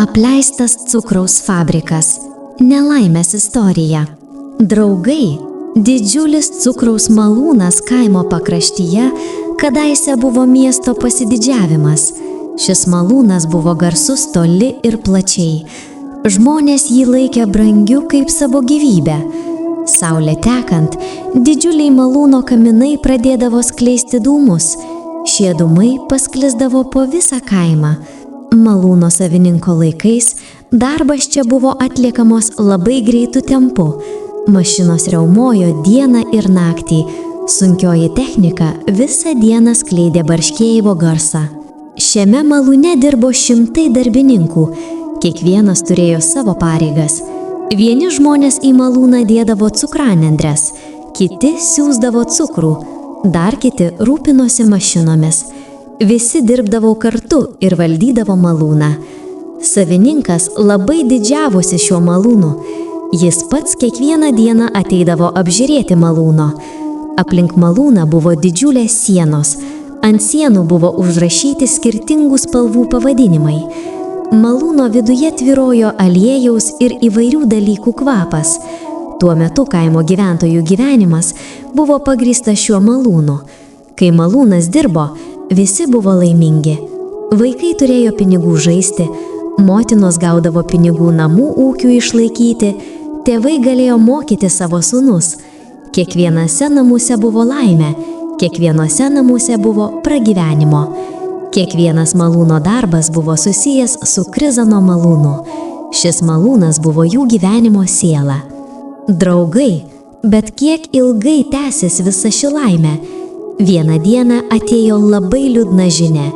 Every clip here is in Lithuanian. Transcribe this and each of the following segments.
Apleistas cukraus fabrikas. Nelaimės istorija. Draugai, didžiulis cukraus malūnas kaimo pakraštyje kadaise buvo miesto pasididžiavimas. Šis malūnas buvo garsus toli ir plačiai. Žmonės jį laikė brangiu kaip savo gyvybę. Saulė tekant, didžiuliai malūno kaminai pradėdavo skleisti dūmus. Šie dūmai pasklisdavo po visą kaimą. Malūno savininko laikais darbas čia buvo atliekamos labai greitu tempu. Mašinos riaumojo dieną ir naktį. Sunkioji technika visą dieną skleidė barškėjimo garsą. Šiame malūne dirbo šimtai darbininkų. Kiekvienas turėjo savo pareigas. Vieni žmonės į malūną dėdavo cukranendres, kiti siųsdavo cukrų, dar kiti rūpinosi mašinomis. Visi dirbdavo kartu ir valdydavo malūną. Savininkas labai didžiavosi šiuo malūnu. Jis pats kiekvieną dieną ateidavo apžiūrėti malūno. Aplink malūną buvo didžiulės sienos. Ant sienų buvo užrašyti skirtingų spalvų pavadinimai. Malūno viduje tvyrojo aliejaus ir įvairių dalykų kvapas. Tuo metu kaimo gyventojų gyvenimas buvo pagrįstas šiuo malūnu. Kai malūnas dirbo, visi buvo laimingi. Vaikai turėjo pinigų žaisti, motinos gaudavo pinigų namų ūkiui išlaikyti, tėvai galėjo mokyti savo sūnus. Kiekvienose namuose buvo laimė, kiekvienose namuose buvo pragyvenimo. Kiekvienas malūno darbas buvo susijęs su Krizano malūnu. Šis malūnas buvo jų gyvenimo siela. Draugai, bet kiek ilgai tęsis visa ši laimė? Vieną dieną atėjo labai liūdna žinia.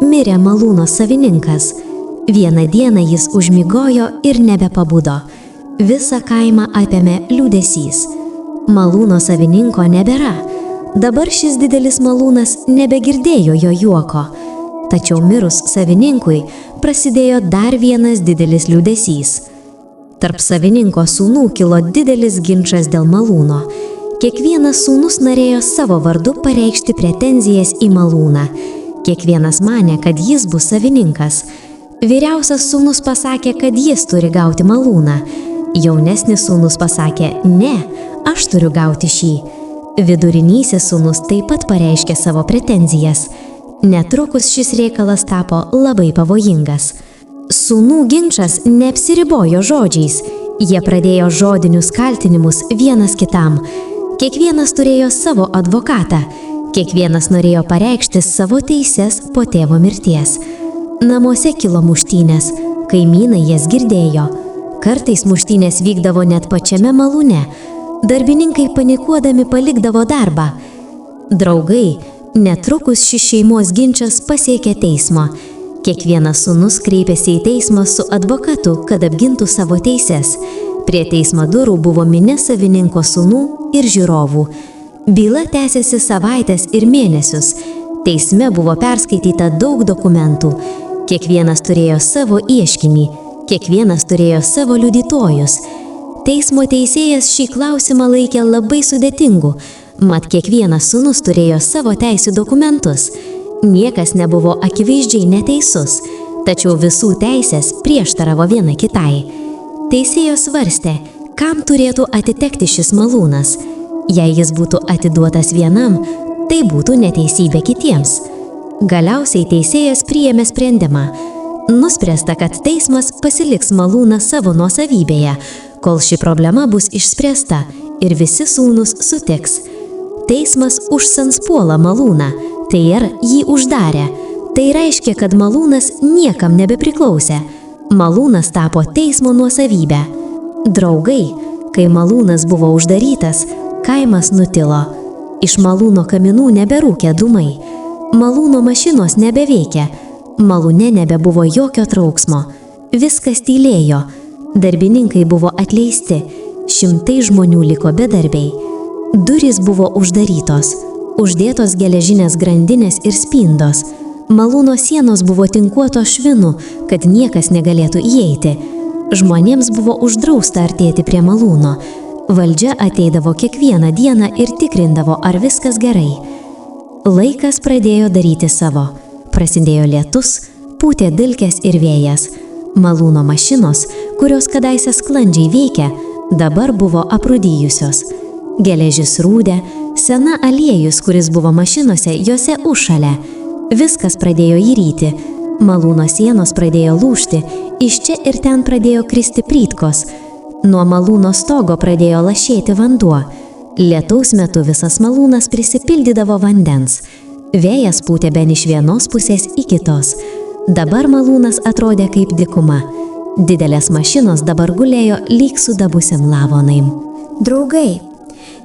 Mirė malūno savininkas. Vieną dieną jis užmigojo ir nebepabudo. Visą kaimą apėmė liūdesys. Malūno savininko nebėra. Dabar šis didelis malūnas nebegirdėjo jo juoko. Tačiau mirus savininkui prasidėjo dar vienas didelis liūdesys. Tarp savininko sūnų kilo didelis ginčas dėl malūno. Kiekvienas sūnus norėjo savo vardu pareikšti pretenzijas į malūną. Kiekvienas manė, kad jis bus savininkas. Vyriausias sūnus pasakė, kad jis turi gauti malūną. Jaunesnis sūnus pasakė, ne, aš turiu gauti šį. Vidurinysis sūnus taip pat pareiškė savo pretenzijas. Netrukus šis reikalas tapo labai pavojingas. Sūnų ginčas neapsiribojo žodžiais. Jie pradėjo žodinius kaltinimus vienas kitam. Kiekvienas turėjo savo advokatą. Kiekvienas norėjo pareikšti savo teises po tėvo mirties. Namuose kilo muštynės. Kaimynai jas girdėjo. Kartais muštynės vykdavo net pačiame malūne. Darbininkai panikuodami palikdavo darbą. Draugai, netrukus šis šeimos ginčas pasiekė teismo. Kiekvienas sūnus kreipėsi į teismą su advokatu, kad apgintų savo teises. Prie teismo durų buvo minia savininko sūnų ir žiūrovų. Byla tęsėsi savaitės ir mėnesius. Teisme buvo perskaityta daug dokumentų. Kiekvienas turėjo savo ieškinį, kiekvienas turėjo savo liudytojus. Teismo teisėjas šį klausimą laikė labai sudėtingu, mat kiekvienas sūnus turėjo savo teisių dokumentus. Niekas nebuvo akivaizdžiai neteisus, tačiau visų teisės prieštaravo viena kitai. Teisėjas svarstė, kam turėtų atitekti šis malūnas. Jei jis būtų atiduotas vienam, tai būtų neteisybė kitiems. Galiausiai teisėjas priėmė sprendimą. Nuspręsta, kad teismas pasiliks malūną savo nuosavybėje, kol ši problema bus išspręsta ir visi sūnūs sutiks. Teismas užsanspuola malūną, tai ir jį uždarė. Tai reiškia, kad malūnas niekam nebepriklausė. Malūnas tapo teismo nuosavybė. Draugai, kai malūnas buvo uždarytas, kaimas nutilo. Iš malūno kaminų neberūkė dūmai. Malūno mašinos nebeveikia. Malūne nebebuvo jokio trauksmo. Viskas tylėjo. Darbininkai buvo atleisti. Šimtai žmonių liko bedarbiai. Durys buvo uždarytos. Uždėtos geležinės grandinės ir spindos. Malūno sienos buvo tinkuotos švinu, kad niekas negalėtų įeiti. Žmonėms buvo uždrausta artėti prie malūno. Valdžia ateidavo kiekvieną dieną ir tikrindavo, ar viskas gerai. Laikas pradėjo daryti savo. Prasidėjo lietus, pūtė dulkės ir vėjas. Malūno mašinos, kurios kadaise sklandžiai veikė, dabar buvo aprūdijusios. Geležis rūdė, sena aliejus, kuris buvo mašinose, jose užšalė. Viskas pradėjo įryti. Malūno sienos pradėjo lūžti, iš čia ir ten pradėjo kristi plytkos. Nuo malūno stogo pradėjo lašėti vanduo. Lietaus metu visas malūnas prisipildydavo vandens. Vėjas pūtė ben iš vienos pusės į kitos. Dabar malūnas atrodė kaip dykuma. Didelės mašinos dabar gulėjo lyg sudabusiam lavonaim. Draugai,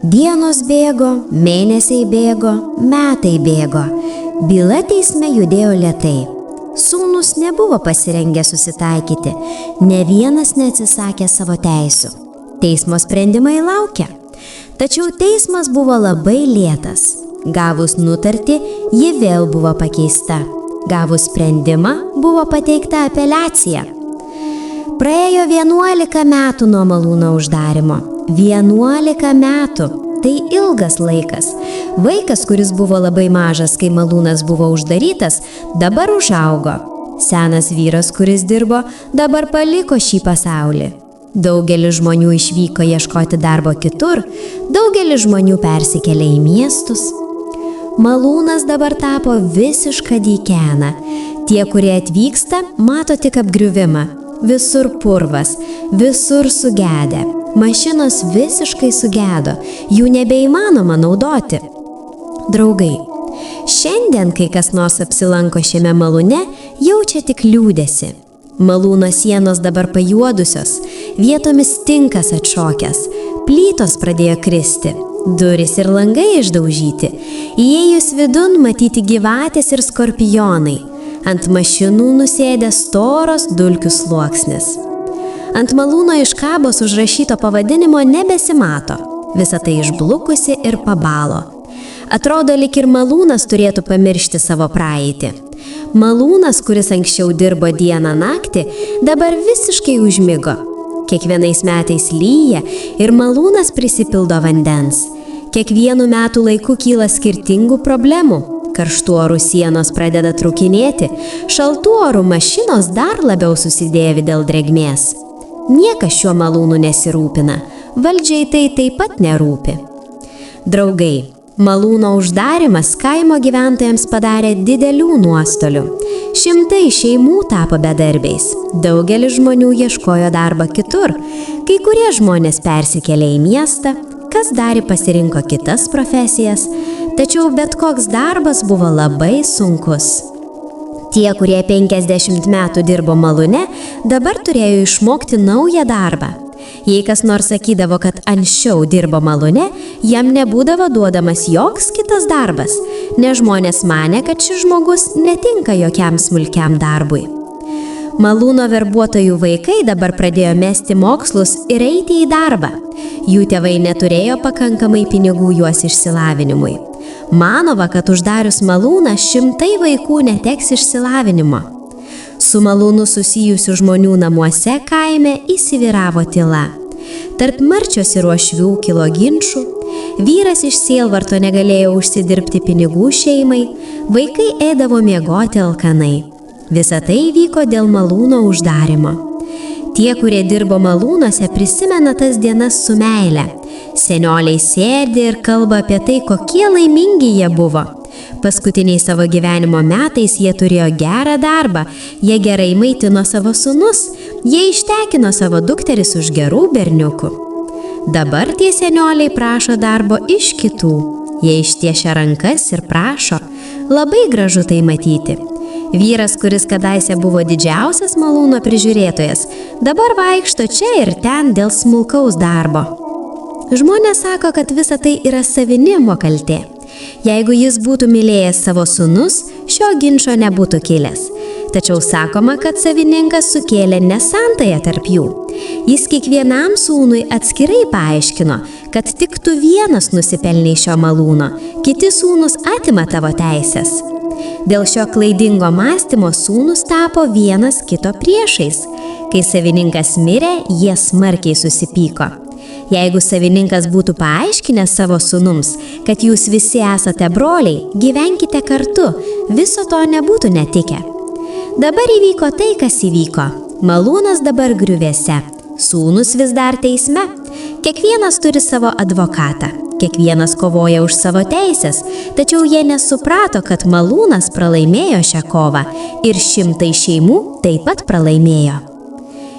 dienos bėgo, mėnesiai bėgo, metai bėgo. Byla teisme judėjo lėtai. Sūnus nebuvo pasirengę susitaikyti, ne vienas neatsisakė savo teisių. Teismo sprendimai laukia. Tačiau teismas buvo labai lėtas. Gavus nutartį, ji vėl buvo pakeista. Gavus sprendimą, buvo pateikta apeliacija. Praėjo 11 metų nuo malūno uždarymo. 11 metų. Tai ilgas laikas. Vaikas, kuris buvo labai mažas, kai malūnas buvo uždarytas, dabar užaugo. Senas vyras, kuris dirbo, dabar paliko šį pasaulį. Daugelis žmonių išvyko ieškoti darbo kitur, daugelis žmonių persikėlė į miestus. Malūnas dabar tapo visiška dykena. Tie, kurie atvyksta, mato tik apgriuvimą. Visur purvas, visur sugedę. Mašinos visiškai sugedo, jų nebeįmanoma naudoti. Draugai, šiandien, kai kas nors apsilanko šiame malūne, jaučia tik liūdesį. Malūno sienos dabar pajuodusios, vietomis tinkas atšokęs, plytos pradėjo kristi, durys ir langai išdaužyti, įėjus vidun matyti gyvatės ir skorpionai, ant mašinų nusėdė storos dulkių sluoksnis. Ant malūno iš kabos užrašyto pavadinimo nebesimato, visa tai išblukusi ir pabalo. Atrodo, lyg ir malūnas turėtų pamiršti savo praeitį. Malūnas, kuris anksčiau dirbo dieną naktį, dabar visiškai užmigo. Kiekvienais metais lyja ir malūnas prisipildo vandens. Kiekvienu metų laiku kyla skirtingų problemų. Karštų orų sienos pradeda trūkinėti, šaltų orų mašinos dar labiau susidėvi dėl drėgmės. Niekas šiuo malūnu nesirūpina, valdžiai tai taip pat nerūpi. Draugai, malūno uždarimas kaimo gyventojams padarė didelių nuostolių. Šimtai šeimų tapo bedarbiais, daugelis žmonių ieškojo darbą kitur, kai kurie žmonės persikėlė į miestą, kas dar pasirinko kitas profesijas, tačiau bet koks darbas buvo labai sunkus. Tie, kurie 50 metų dirbo malūne, dabar turėjo išmokti naują darbą. Jei kas nors sakydavo, kad anksčiau dirbo malūne, jam nebūdavo duodamas joks kitas darbas, nes žmonės manė, kad šis žmogus netinka jokiam smulkiam darbui. Malūno verbuotojų vaikai dabar pradėjo mesti mokslus ir eiti į darbą. Jų tėvai neturėjo pakankamai pinigų juos išsilavinimui. Manoma, kad uždarius malūną šimtai vaikų neteks išsilavinimo. Su malūnu susijusių žmonių namuose kaime įsivyravo tyla. Tarp Marčios ir Uošvių kilo ginčų, vyras iš sielvarto negalėjo užsidirbti pinigų šeimai, vaikai eidavo miegoti alkanai. Visa tai vyko dėl malūno uždarymo. Tie, kurie dirbo malūnuose, prisimena tas dienas su meile. Senioliai sėdi ir kalba apie tai, kokie laimingi jie buvo. Paskutiniais savo gyvenimo metais jie turėjo gerą darbą, jie gerai maitino savo sūnus, jie ištekino savo dukteris už gerų berniukų. Dabar tie senioliai prašo darbo iš kitų. Jie ištiešia rankas ir prašo. Labai gražu tai matyti. Vyras, kuris kadaise buvo didžiausias malūno prižiūrėtojas, dabar vaikšto čia ir ten dėl smulkaus darbo. Žmonės sako, kad visa tai yra savininko kaltė. Jeigu jis būtų mylėjęs savo sūnus, šio ginčo nebūtų kilęs. Tačiau sakoma, kad savininkas sukėlė nesantaiką tarp jų. Jis kiekvienam sūnui atskirai paaiškino, kad tik tu vienas nusipelnei šio malūno, kiti sūnus atima tavo teisės. Dėl šio klaidingo mąstymo sūnus tapo vienas kito priešais. Kai savininkas mirė, jie smarkiai susipyko. Jeigu savininkas būtų paaiškinęs savo sūnums, kad jūs visi esate broliai, gyvenkite kartu, viso to nebūtų netikę. Dabar įvyko tai, kas įvyko. Malūnas dabar griuvėse, sūnus vis dar teisme. Kiekvienas turi savo advokatą, kiekvienas kovoja už savo teisės, tačiau jie nesuprato, kad malūnas pralaimėjo šią kovą ir 100 šeimų taip pat pralaimėjo.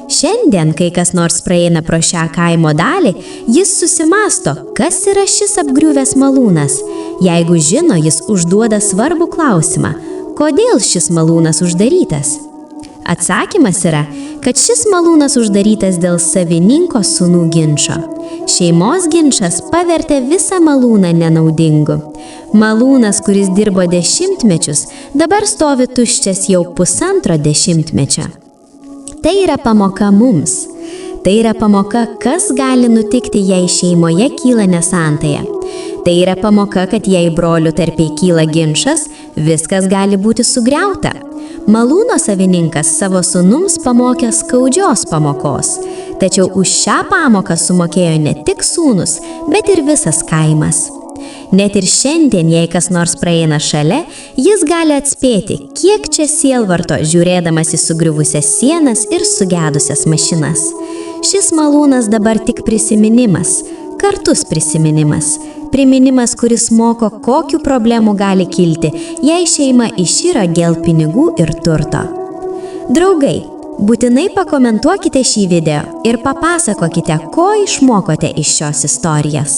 Šiandien, kai kas nors praeina pro šią kaimo dalį, jis susimąsto, kas yra šis apgriuvęs malūnas. Jeigu žino, jis užduoda svarbų klausimą, kodėl šis malūnas uždarytas. Atsakymas yra, kad šis malūnas uždarytas dėl savininko sūnų ginčo. Šeimos ginčas pavertė visą malūną nenaudingu. Malūnas, kuris dirbo 10 mečius, dabar stovi tuščias jau 1,5 dešimtmečio. Tai yra pamoka mums. Tai yra pamoka, kas gali nutikti, jei šeimoje kyla nesantaja. Tai yra pamoka, kad jei brolių tarpiai kyla ginčas, viskas gali būti sugriauta. Malūno savininkas savo sūnums pamokė skaudžios pamokos, tačiau už šią pamoką sumokėjo ne tik sūnus, bet ir visas kaimas. Net ir šiandien, jei kas nors praeina šalia, jis gali atspėti, kiek čia sielvarto žiūrėdamas į sugriuvusias sienas ir sugedusias mašinas. Šis malūnas dabar tik prisiminimas, kartus prisiminimas. Priminimas, kuris moko, kokių problemų gali kilti, jei šeima išyra dėl pinigų ir turto. Draugai, būtinai pakomentuokite šį video ir papasakokite, ko išmokote iš šios istorijos.